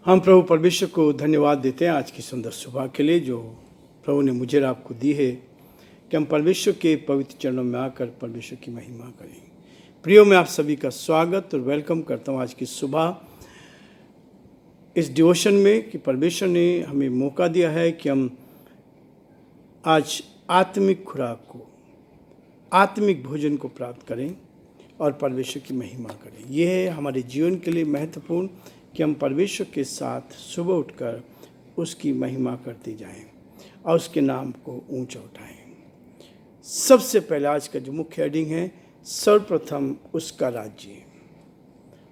हम प्रभु परमेश्वर को धन्यवाद देते हैं आज की सुंदर सुबह के लिए जो प्रभु ने मुझे और आपको दी है कि हम परमेश्वर के पवित्र चरणों में आकर परमेश्वर की महिमा करें। प्रियो, मैं आप सभी का स्वागत और वेलकम करता हूँ आज की सुबह इस डिवोशन में कि परमेश्वर ने हमें मौका दिया है कि हम आज आत्मिक खुराक को, आत्मिक भोजन को प्राप्त करें और परमेश्वर की महिमा करें। यह है हमारे जीवन के लिए महत्वपूर्ण कि हम परमेश्वर के साथ सुबह उठकर उसकी महिमा करते जाएं और उसके नाम को ऊंचा उठाएं। सबसे पहले आज का जो मुख्य हेडिंग है, सर्वप्रथम उसका राज्य।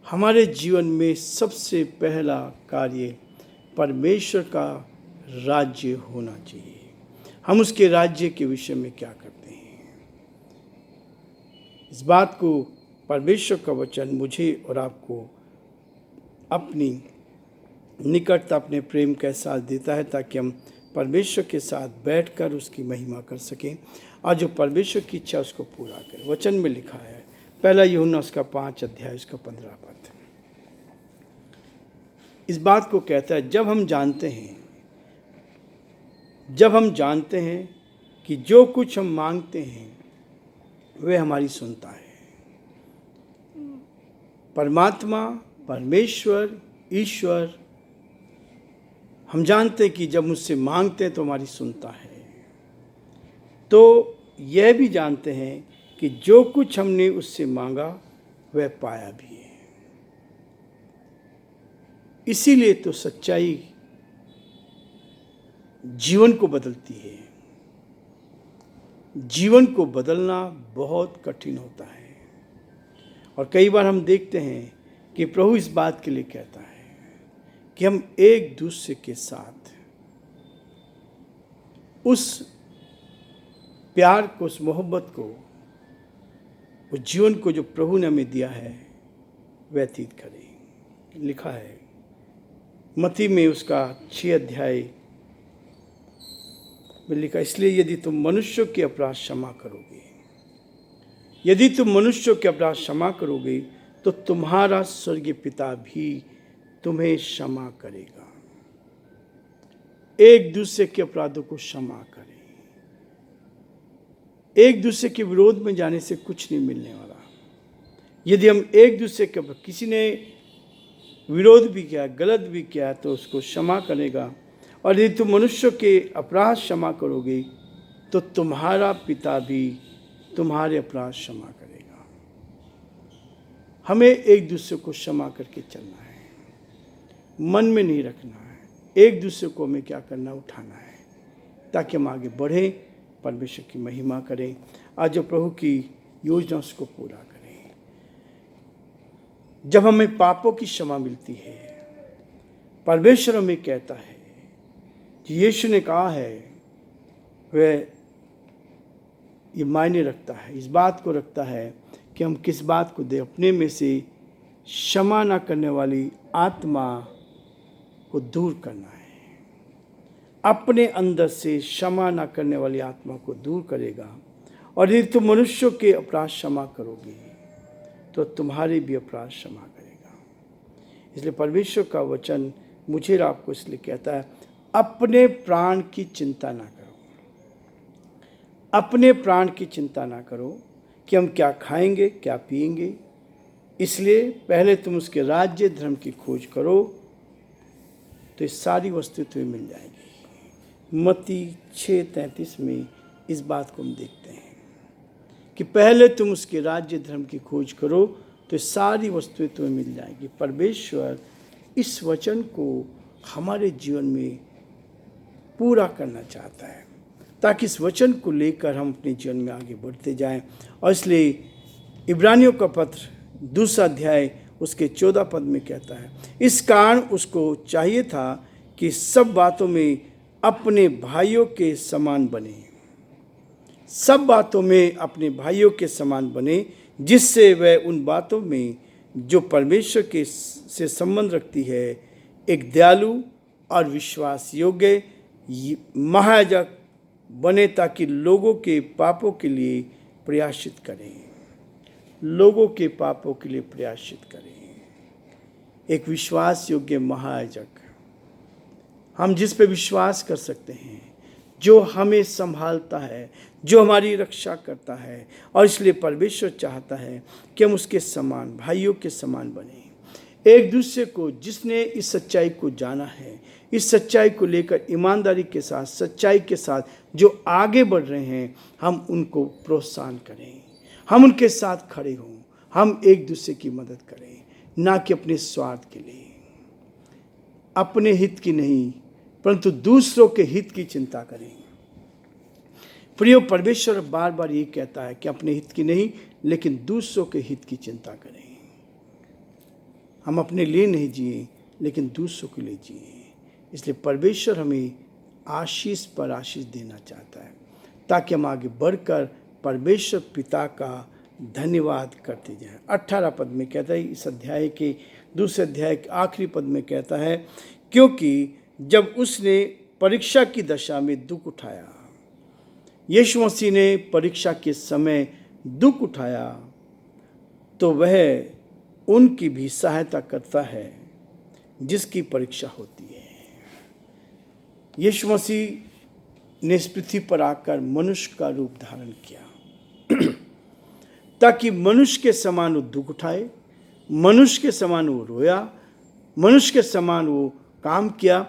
हमारे जीवन में सबसे पहला कार्य परमेश्वर का राज्य होना चाहिए। हम उसके राज्य के विषय में क्या करते हैं, इस बात को परमेश्वर का वचन मुझे और आपको अपनी निकटता, अपने प्रेम का एहसास देता है ताकि हम परमेश्वर के साथ बैठकर उसकी महिमा कर सकें और जो परमेश्वर की इच्छा उसको पूरा करें। वचन में लिखा है, पहला यूहन्ना उसका 5 अध्याय उसका 15 पद इस बात को कहता है, जब हम जानते हैं कि जो कुछ हम मांगते हैं वह हमारी सुनता है। परमात्मा, परमेश्वर, ईश्वर, हम जानते हैं कि जब मुझसे मांगते हैं तो हमारी सुनता है। तो यह भी जानते हैं कि जो कुछ हमने उससे मांगा वह पाया भी है। इसीलिए तो सच्चाई जीवन को बदलती है। जीवन को बदलना बहुत कठिन होता है और कई बार हम देखते हैं कि प्रभु इस बात के लिए कहता है कि हम एक दूसरे के साथ उस प्यार को, उस मोहब्बत को, उस जीवन को जो प्रभु ने हमें दिया है व्यतीत करें। लिखा है मत्ती में उसका 6 अध्याय में लिखा, इसलिए यदि तुम मनुष्यों के अपराध क्षमा करोगे, तो तुम्हारा स्वर्गीय पिता भी तुम्हें क्षमा करेगा। एक दूसरे के अपराधों को क्षमा करें। एक दूसरे के विरोध में जाने से कुछ नहीं मिलने वाला। यदि हम एक दूसरे के, किसी ने विरोध भी किया, गलत भी किया, तो उसको क्षमा करेगा। और यदि तुम मनुष्यों के अपराध क्षमा करोगे तो तुम्हारा पिता भी तुम्हारे अपराध क्षमा करेगा। हमें एक दूसरे को क्षमा करके चलना है, मन में नहीं रखना है। एक दूसरे को हमें क्या करना, उठाना है ताकि हम आगे बढ़ें, परमेश्वर की महिमा करें, आज जो प्रभु की योजना उसको पूरा करें। जब हमें पापों की क्षमा मिलती है, परमेश्वर हमें कहता है कि यीशु ने कहा है, वह ये मायने रखता है, इस बात को रखता है कि हम किस बात को दे। अपने में से क्षमा ना करने वाली आत्मा को दूर करना है। अपने अंदर से क्षमा ना करने वाली आत्मा को दूर करेगा। और यदि तुम मनुष्यों के अपराध क्षमा करोगे तो तुम्हारे भी अपराध क्षमा करेगा। इसलिए परमेश्वर का वचन मुझे और आपको इसलिए कहता है, अपने प्राण की चिंता ना करो। अपने प्राण की चिंता ना करो कि हम क्या खाएंगे, क्या पिएंगे। इसलिए पहले तुम उसके राज्य धर्म की खोज करो तो ये सारी वस्तुएं तुम्हें मिल जाएगी। मत्ती 6:33 में इस बात को हम देखते हैं कि पहले तुम उसके राज्य धर्म की खोज करो तो ये सारी वस्तुएं तुम्हें मिल जाएगी। परमेश्वर इस वचन को हमारे जीवन में पूरा करना चाहता है ताकि इस वचन को लेकर हम अपने जीवन में आगे बढ़ते जाएं। और इसलिए इब्रानियों का पत्र 2 अध्याय उसके 14 पद में कहता है, इस कारण उसको चाहिए था कि सब बातों में अपने भाइयों के समान बने। सब बातों में अपने भाइयों के समान बने, जिससे वह उन बातों में जो परमेश्वर के से संबंध रखती है एक दयालु और विश्वास योग्य महायाजक बने, ताकि लोगों के पापों के लिए प्रयाश्चित करें। एक विश्वास योग्य महायाजक, हम जिस पे विश्वास कर सकते हैं, जो हमें संभालता है, जो हमारी रक्षा करता है। और इसलिए परमेश्वर चाहता है कि हम उसके समान, भाइयों के समान बने। एक दूसरे को, जिसने इस सच्चाई को जाना है, इस सच्चाई को लेकर ईमानदारी के साथ, सच्चाई के साथ जो आगे बढ़ रहे हैं, हम उनको प्रोत्साहन करें, हम उनके साथ खड़े हों, हम एक दूसरे की मदद करें, ना कि अपने स्वार्थ के लिए, अपने हित की नहीं, परंतु दूसरों के हित की चिंता करें। प्रिय, परमेश्वर बार बार ये कहता है कि अपने हित की नहीं, लेकिन दूसरों के हित की चिंता करें। हम अपने लिए नहीं जिए, लेकिन दूसरों के लिए जिए। इसलिए परमेश्वर हमें आशीष पर आशीष देना चाहता है, ताकि हम आगे बढ़कर परमेश्वर पिता का धन्यवाद करते जाएं। 18 पद में कहता है, इस अध्याय के दूसरे अध्याय के आखिरी पद में कहता है, क्योंकि जब उसने परीक्षा की दशा में दुख उठाया, यीशु मसीह ने परीक्षा के समय दुख उठाया, तो वह उनकी भी सहायता करता है जिसकी परीक्षा होती है। यीशु मसीह ने इस पृथ्वी पर आकर मनुष्य का रूप धारण किया ताकि मनुष्य के समान वो दुख उठाए, मनुष्य के समान वो रोया, मनुष्य के समान वो काम किया,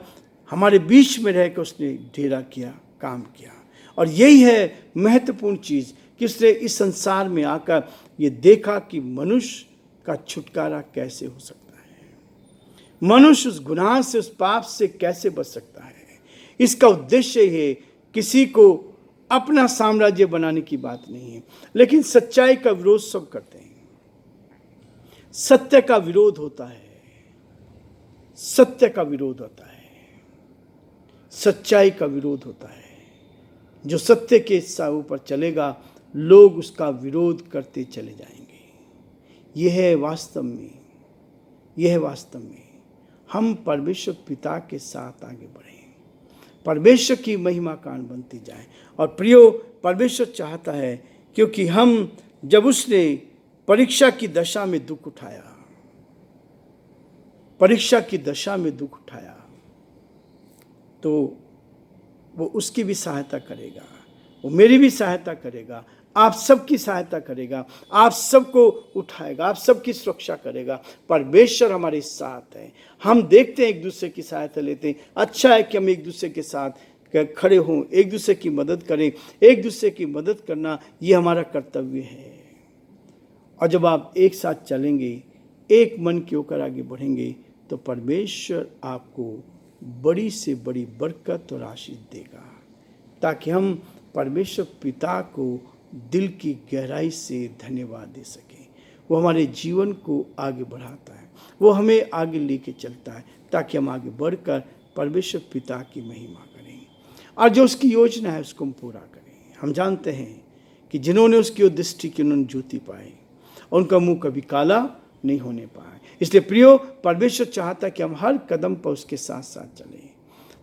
हमारे बीच में रहकर उसने डेरा किया, काम किया। और यही है महत्वपूर्ण चीज़ कि उसने इस संसार में आकर ये देखा कि मनुष्य का छुटकारा कैसे हो सकता है, मनुष्य उस गुनाह से, उस पाप से कैसे बच सकता है। इसका उद्देश्य है किसी को अपना साम्राज्य बनाने की बात नहीं है, लेकिन सच्चाई का विरोध सब करते हैं। सत्य का विरोध होता है, सत्य का विरोध होता है, सच्चाई का विरोध होता है। जो सत्य के ऊपर चलेगा, लोग उसका विरोध करते चले जाएंगे। यह है वास्तव में, यह है वास्तव में हम परमेश्वर पिता के साथ आगे बढ़ें, परमेश्वर की महिमा कान बनती जाए। और प्रियो, परमेश्वर चाहता है, क्योंकि हम, जब उसने परीक्षा की दशा में दुख उठाया, परीक्षा की दशा में दुख उठाया, तो वो उसकी भी सहायता करेगा, वो मेरी भी सहायता करेगा, आप सबकी सहायता करेगा, आप सबको उठाएगा, आप सबकी सुरक्षा करेगा। परमेश्वर हमारे साथ है। हम देखते हैं, एक दूसरे की सहायता लेते हैं। अच्छा है कि हम एक दूसरे के साथ खड़े हों, एक दूसरे की मदद करें। एक दूसरे की मदद करना ये हमारा कर्तव्य है। और जब आप एक साथ चलेंगे, एक मन के होकर आगे बढ़ेंगे, तो परमेश्वर आपको बड़ी से बड़ी बरकत और आशीष देगा, ताकि हम परमेश्वर पिता को दिल की गहराई से धन्यवाद दे सकें। वो हमारे जीवन को आगे बढ़ाता है, वो हमें आगे लेके चलता है, ताकि हम आगे बढ़कर परमेश्वर पिता की महिमा करें और जो उसकी योजना है उसको हम पूरा करें। हम जानते हैं कि जिन्होंने उसकी ओर दृष्टि की, उन्होंने ज्योति पाई, उनका मुंह कभी काला नहीं होने पाया। इसलिए प्रियो, परमेश्वर चाहता है कि हम हर कदम पर उसके साथ साथ चलें,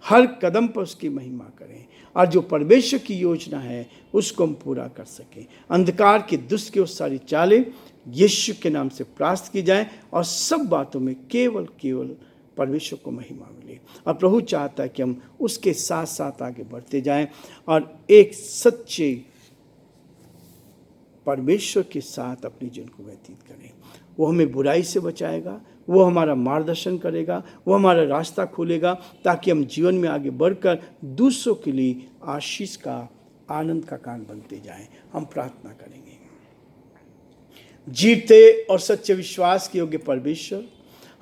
हर कदम पर उसकी महिमा करें, और जो परमेश्वर की योजना है उसको हम पूरा कर सकें। अंधकार की दुष्ट की सारी चालें यीशु के नाम से परास्त की जाए, और सब बातों में केवल केवल परमेश्वर को महिमा मिले। और प्रभु चाहता है कि हम उसके साथ साथ आगे बढ़ते जाएं और एक सच्चे परमेश्वर के साथ अपने जीवन को व्यतीत करें। वो हमें बुराई से बचाएगा, वो हमारा मार्गदर्शन करेगा, वो हमारा रास्ता खोलेगा, ताकि हम जीवन में आगे बढ़कर दूसरों के लिए आशीष का, आनंद का कारण बनते जाएं। हम प्रार्थना करेंगे। जीते और सच्चे विश्वास के योग्य परमेश्वर,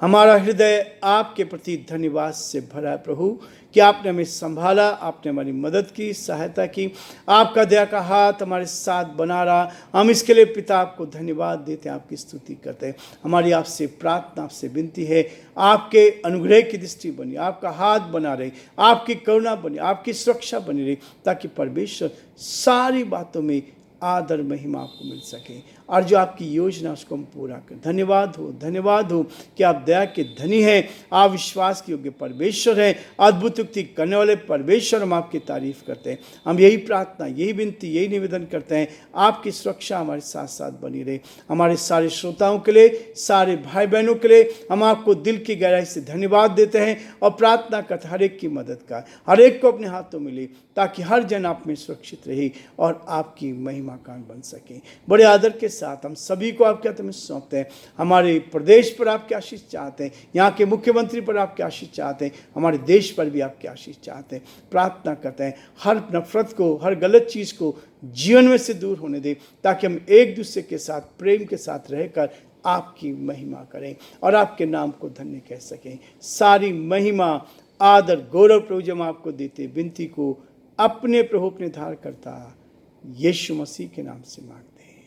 हमारा हृदय आपके प्रति धन्यवाद से भरा है प्रभु, कि आपने हमें संभाला, आपने हमारी मदद की, सहायता की, आपका दया का हाथ हमारे साथ बना रहा। हम इसके लिए पिता आपको धन्यवाद देते हैं, आपकी स्तुति करते हैं। हमारी आपसे प्रार्थना, आपसे विनती है, आपके अनुग्रह की दृष्टि बनी, आपका हाथ बना रहे, आपकी करुणा बनी, आपकी सुरक्षा बनी रही, ताकि परमेश्वर सारी बातों में आदर महिमा आपको मिल सके, और जो आपकी योजना उसको हम पूरा करें। धन्यवाद हो कि आप दया के धनी हैं, आप विश्वास के योग्य परमेश्वर हैं, अद्भुत युक्ति करने वाले परमेश्वर। हम आपकी तारीफ करते हैं। हम यही प्रार्थना, यही विनती, यही निवेदन करते हैं, आपकी सुरक्षा हमारे साथ साथ बनी रहे। हमारे सारे श्रोताओं के लिए, सारे भाई बहनों के लिए हम आपको दिल की गहराई से धन्यवाद देते हैं और प्रार्थना करते हर एक की मदद का, हर एक को अपने हाथों में ले, ताकि हर जन आप में सुरक्षित रहे और आपकी महिमा कान बन सके। बड़े आदर के साथ हम सभी को आपके हाथ में सौंपते हैं। हमारे प्रदेश पर आपके आशीष चाहते हैं, यहाँ के मुख्यमंत्री पर आपके आशीष चाहते हैं, हमारे देश पर भी आपके आशीष चाहते हैं। प्रार्थना करते हैं हर नफरत को, हर गलत चीज़ को जीवन में से दूर होने दें, ताकि हम एक दूसरे के साथ प्रेम के साथ रहकर आपकी महिमा करें और आपके नाम को धन्य कह सकें। सारी महिमा, आदर, गौरव प्रभु जब हम आपको देते, विनती को अपने प्रभु अपने धार करता यीशु मसीह के नाम से मांगते हैं,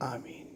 आमीन।